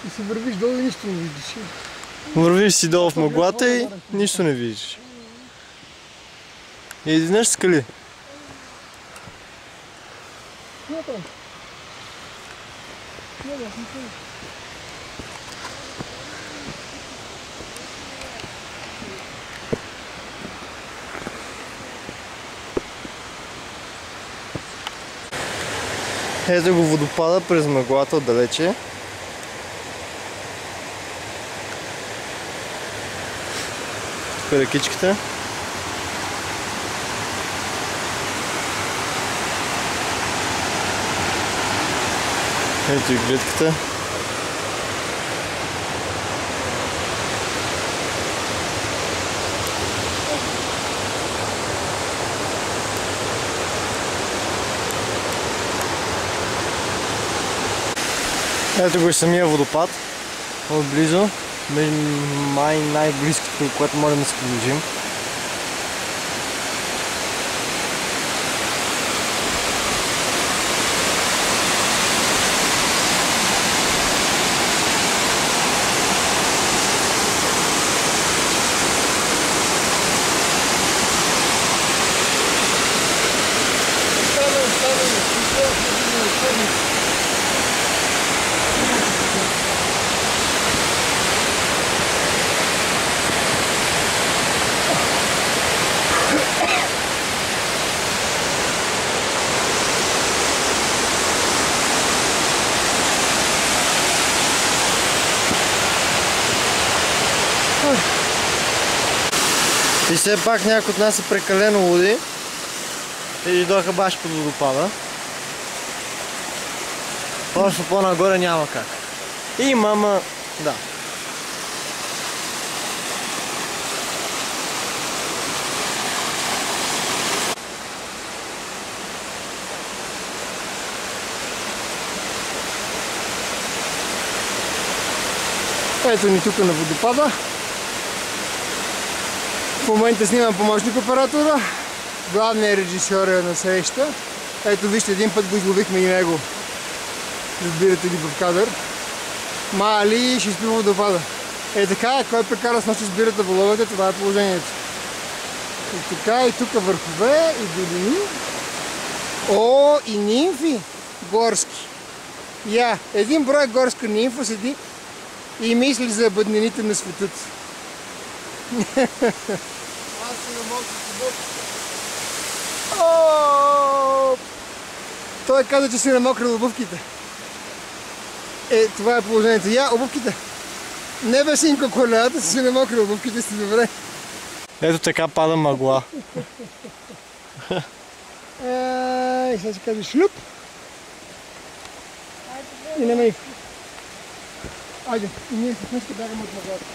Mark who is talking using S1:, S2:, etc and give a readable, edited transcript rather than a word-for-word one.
S1: И си вървиш долу и нищо не виждаш.
S2: Вървиш си долу в мъглата и нищо не виждаш. И изведнъж скали. Ето го водопада през мъглата отдалече. Тук е ръкичката. Ето и гледката. Ето го и самия водопад. Отблизо. Май най-близкото, до което можем да се приближим. И все пак някои от нас са прекалено луди и дойдоха баш под водопада. Просто по-нагоре няма как. И мама, да.
S1: Ето ни тук на водопада. В момента снимам помощник оператора. Главният режисьор е на среща. Ето вижте, един път го изловихме и него. Разбирате ли в кадър. Мали ще спи в водопада. Е така, кой прекара с нощи сбирате воловете, това е положението. И така, и тук върхове, и долини. О, и нимфи горски. Я, един брой горска нимфа седи и мисли за бъднините на светът. Аз си намокрих обувките. Той каза, че си намокрил обувките. Е, това е положението. Я, обувките. Не бе, синко, колелата си намокрил обувките си, добре.
S2: Ето така пада мъгла.
S1: И сега си казва шлюп. И не ме. Айде, и ние с днеска бягаме от мъглата.